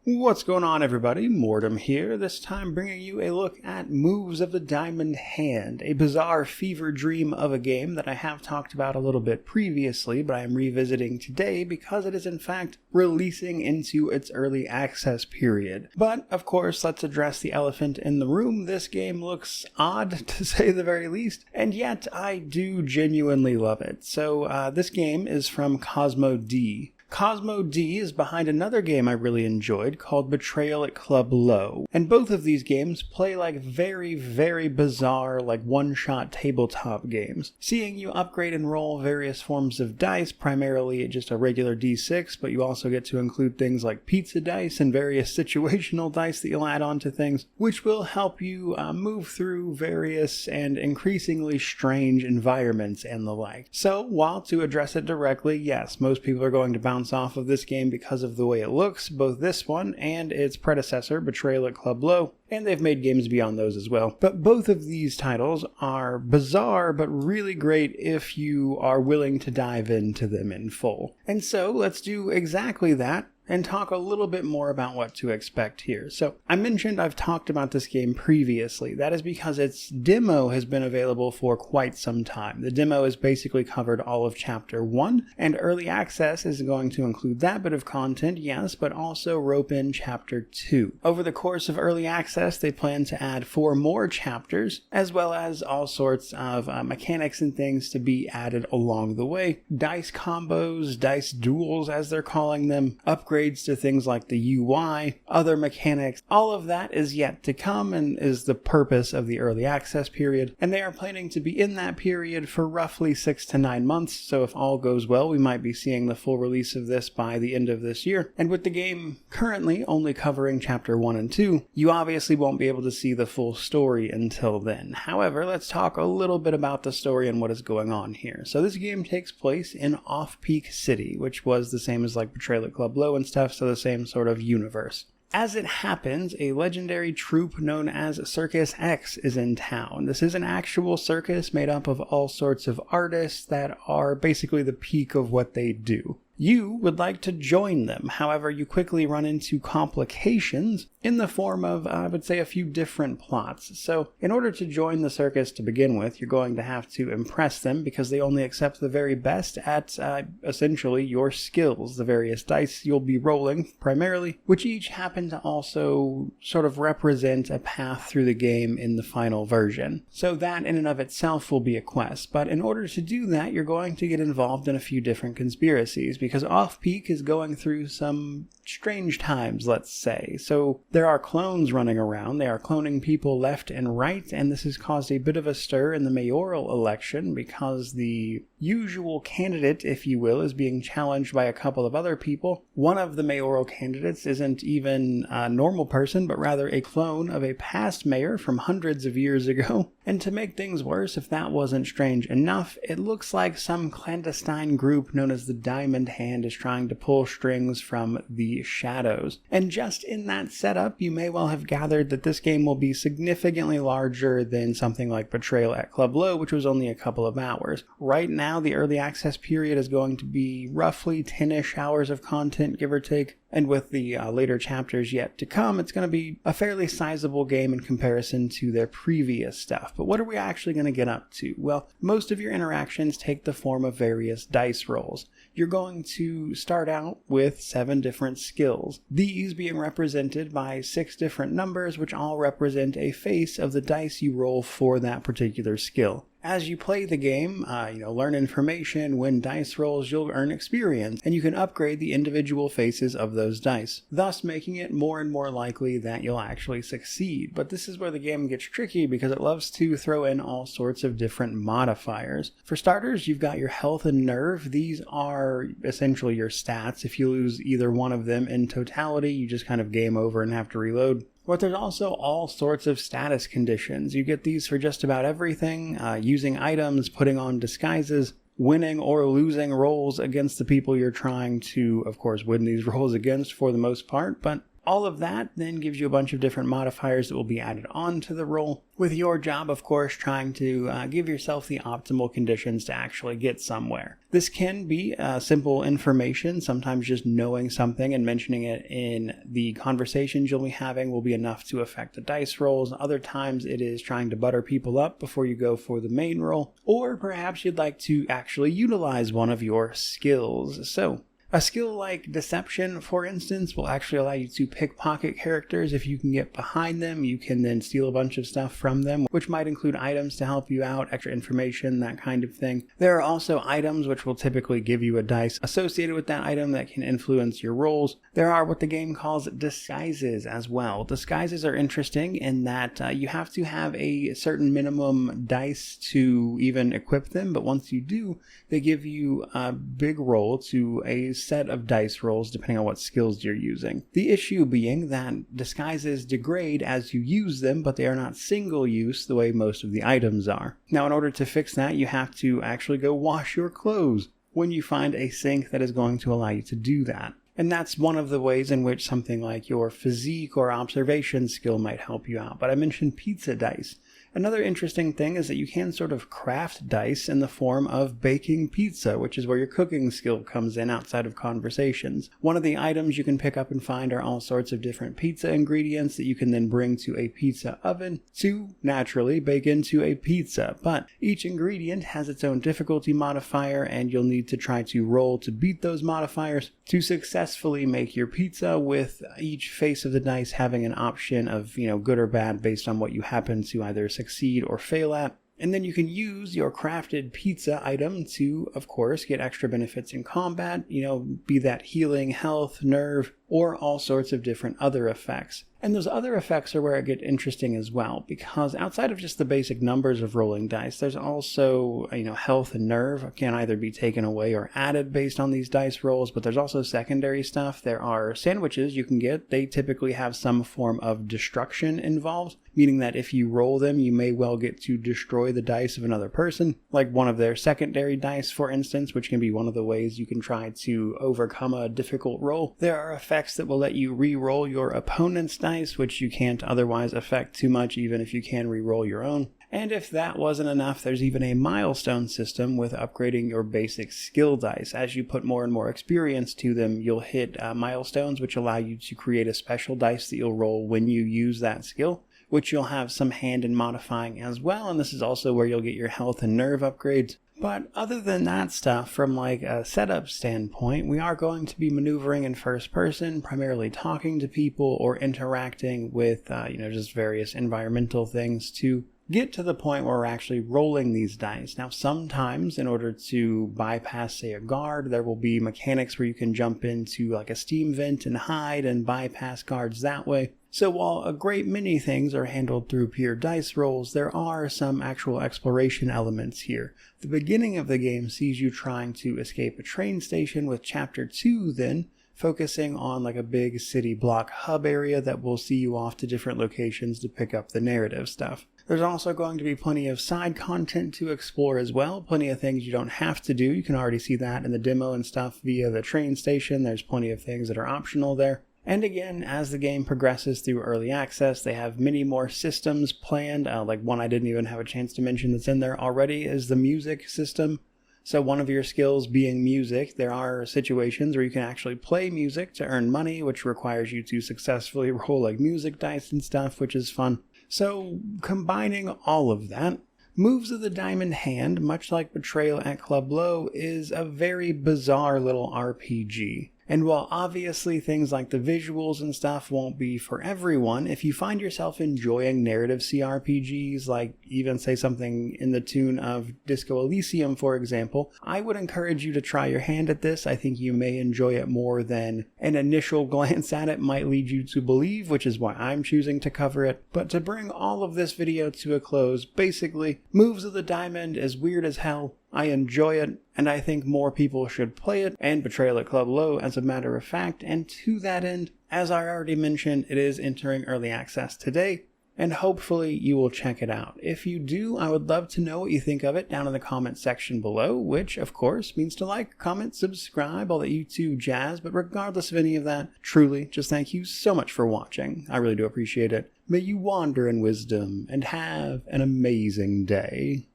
What's going on, everybody? Mortem here, this time bringing you a look at Moves of the Diamond Hand, a bizarre fever dream of a game that I have talked about a little bit previously, but I am revisiting today because it is in fact releasing into its early access period. But, of course, let's address the elephant in the room. This game looks odd, to say the very least, and yet I do genuinely love it. So, this game is from Cosmo D. Cosmo D is behind another game I really enjoyed called Betrayal at Club Low, and both of these games play like very, very bizarre, like one-shot tabletop games, seeing you upgrade and roll various forms of dice, primarily just a regular D6, but you also get to include things like pizza dice and various situational dice that you'll add on to things, which will help you move through various and increasingly strange environments and the like. So, while to address it directly, yes, most people are going to bounce off of this game because of the way it looks, both this one and its predecessor, Betrayal at Club Low, and they've made games beyond those as well. But both of these titles are bizarre, but really great if you are willing to dive into them in full. And so, let's do exactly that, and talk a little bit more about what to expect here. So, I mentioned I've talked about this game previously. That is because its demo has been available for quite some time. The demo has basically covered all of Chapter 1, and Early Access is going to include that bit of content, yes, but also rope in Chapter 2. Over the course of Early Access, they plan to add 4 more chapters, as well as all sorts of mechanics and things to be added along the way. Dice combos, dice duels as they're calling them, upgrades to things like the UI, other mechanics, all of that is yet to come and is the purpose of the early access period, and they are planning to be in that period for roughly 6 to 9 months, so if all goes well, we might be seeing the full release of this by the end of this year. And with the game currently only covering Chapter 1 and 2, you obviously won't be able to see the full story until then. However, let's talk a little bit about the story and what is going on here. So this game takes place in Off-Peak City, which was the same as like Betrayal at Club Low and stuff, so the same sort of universe. As it happens, a legendary troupe known as Circus X is in town. This is an actual circus made up of all sorts of artists that are basically the peak of what they do. You would like to join them, however you quickly run into complications in the form of, I would say, a few different plots. So, in order to join the circus to begin with, you're going to have to impress them because they only accept the very best at, essentially, your skills, the various dice you'll be rolling, primarily, which each happen to also sort of represent a path through the game in the final version. So that in and of itself will be a quest, but in order to do that, you're going to get involved in a few different conspiracies, because Off-Peak is going through some strange times, let's say. So there are clones running around, they are cloning people left and right, and this has caused a bit of a stir in the mayoral election because the usual candidate, if you will, is being challenged by a couple of other people. One of the mayoral candidates isn't even a normal person, but rather a clone of a past mayor from hundreds of years ago. And to make things worse, if that wasn't strange enough, it looks like some clandestine group known as the Diamond Hand is trying to pull strings from the shadows. And just in that setup, you may well have gathered that this game will be significantly larger than something like Betrayal at Club Low, which was only a couple of hours. Right now, the early access period is going to be roughly 10-ish hours of content, give or take. And with the later chapters yet to come, it's going to be a fairly sizable game in comparison to their previous stuff. But what are we actually going to get up to? Well, most of your interactions take the form of various dice rolls. You're going to start out with 7 different skills, these being represented by 6 different numbers, which all represent a face of the dice you roll for that particular skill. As you play the game, learn information, win dice rolls, you'll earn experience, and you can upgrade the individual faces of those dice, thus making it more and more likely that you'll actually succeed. But this is where the game gets tricky because it loves to throw in all sorts of different modifiers. For starters, you've got your health and nerve. These are essentially your stats. If you lose either one of them in totality, you just kind of game over and have to reload. But there's also all sorts of status conditions. You get these for just about everything, using items, putting on disguises, winning or losing rolls against the people you're trying to, of course, win these rolls against for the most part, but All of that then gives you a bunch of different modifiers that will be added on to the roll, with your job, of course, trying to give yourself the optimal conditions to actually get somewhere. This can be simple information. Sometimes just knowing something and mentioning it in the conversations you'll be having will be enough to affect the dice rolls. Other times it is trying to butter people up before you go for the main roll, or perhaps you'd like to actually utilize one of your skills. So a skill like Deception, for instance, will actually allow you to pickpocket characters. If you can get behind them, you can then steal a bunch of stuff from them, which might include items to help you out, extra information, that kind of thing. There are also items which will typically give you a dice associated with that item that can influence your rolls. There are what the game calls disguises as well. Disguises are interesting in that you have to have a certain minimum dice to even equip them, but once you do, they give you a big roll to a set of dice rolls depending on what skills you're using. The issue being that disguises degrade as you use them, but they are not single use the way most of the items are. Now, in order to fix that, you have to actually go wash your clothes when you find a sink that is going to allow you to do that. And that's one of the ways in which something like your physique or observation skill might help you out. But I mentioned pizza dice. Another interesting thing is that you can sort of craft dice in the form of baking pizza, which is where your cooking skill comes in outside of conversations. One of the items you can pick up and find are all sorts of different pizza ingredients that you can then bring to a pizza oven to naturally bake into a pizza. But each ingredient has its own difficulty modifier, and you'll need to try to roll to beat those modifiers to successfully make your pizza, with each face of the dice having an option of, good or bad based on what you happen to either succeed or fail at. And then you can use your crafted pizza item to, of course, get extra benefits in combat, be that healing, health, nerve, or all sorts of different other effects. And those other effects are where it gets interesting as well, because outside of just the basic numbers of rolling dice, there's also, health and nerve can either be taken away or added based on these dice rolls, but there's also secondary stuff. There are sandwiches you can get. They typically have some form of destruction involved, meaning that if you roll them, you may well get to destroy the dice of another person, like one of their secondary dice, for instance, which can be one of the ways you can try to overcome a difficult roll. There are effects that will let you re-roll your opponent's dice, which you can't otherwise affect too much, even if you can re-roll your own. And if that wasn't enough, there's even a milestone system with upgrading your basic skill dice. As you put more and more experience to them, you'll hit milestones, which allow you to create a special dice that you'll roll when you use that skill, which you'll have some hand in modifying as well. And this is also where you'll get your health and nerve upgrades. But other than that stuff, from like a setup standpoint, we are going to be maneuvering in first person, primarily talking to people or interacting with, just various environmental things to get to the point where we're actually rolling these dice. Now, sometimes in order to bypass, say, a guard, there will be mechanics where you can jump into like a steam vent and hide and bypass guards that way. So while a great many things are handled through pure dice rolls, there are some actual exploration elements here. The beginning of the game sees you trying to escape a train station, with Chapter 2 then focusing on like a big city block hub area that will see you off to different locations to pick up the narrative stuff. There's also going to be plenty of side content to explore as well, plenty of things you don't have to do. You can already see that in the demo and stuff via the train station. There's plenty of things that are optional there. And again, as the game progresses through early access, they have many more systems planned. Like one I didn't even have a chance to mention that's in there already is the music system. So one of your skills being music, there are situations where you can actually play music to earn money, which requires you to successfully roll like music dice and stuff, which is fun. So combining all of that, Moves of the Diamond Hand, much like Betrayal at Club Low, is a very bizarre little RPG. And while obviously things like the visuals and stuff won't be for everyone, if you find yourself enjoying narrative CRPGs, like even say something in the tune of Disco Elysium, for example, I would encourage you to try your hand at this. I think you may enjoy it more than an initial glance at it might lead you to believe, which is why I'm choosing to cover it. But to bring all of this video to a close, basically, Moves of the Diamond is weird as hell. I enjoy it, and I think more people should play it, and Betrayal at Club Low as a matter of fact, and to that end, as I already mentioned, it is entering early access today. and hopefully you will check it out. If you do, I would love to know what you think of it down in the comment section below, which of course means to like, comment, subscribe, all that YouTube jazz. But regardless of any of that, truly, just thank you so much for watching. I really do appreciate it. May you wander in wisdom and have an amazing day.